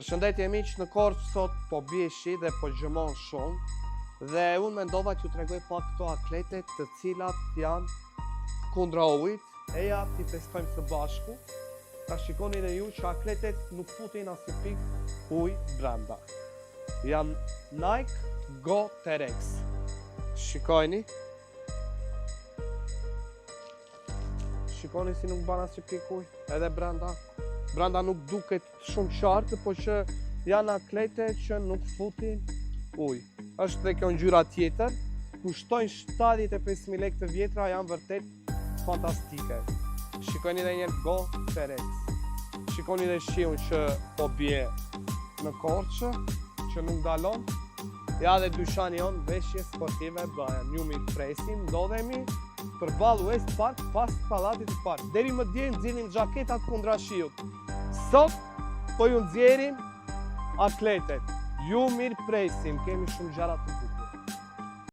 Përshëndetje miq, në Korçë sot po bie shi dhe po gjëmon shumë dhe unë mendova t'ju tregoj pak këto atlete të cilat janë kundra ujit, eja t'i testojmë së bashku. Ta shikoni dhe ju që atletet nuk futin as një pikë ujë brenda. Janë Nike Go T-Rex. Shikojni. Shikoni si nuk ban as një pikë ujë, edhe brenda. Brenda nuk duket shumë qartë, po që janë atlete që nuk futin ujë. Është dhe kjo ngjyra tjetër, kushtojnë 75.000 lekë të vjetra, janë vërtet fantastike. Shikoni dhe njerë Go T-Rex. Shikoni dhe shiun që po bie në Korçë, që nuk dalon. Ja dhe dyshani jonë, veshje sportive, ju mi presim, ndodhemi përballë West Park pas pallatit të park. Deri më dje nxjerrim xhaketat kundra shiut. Sot po ju nxjerrim atletet. Ju mirë presim, kemi shumë gjëra të bukura.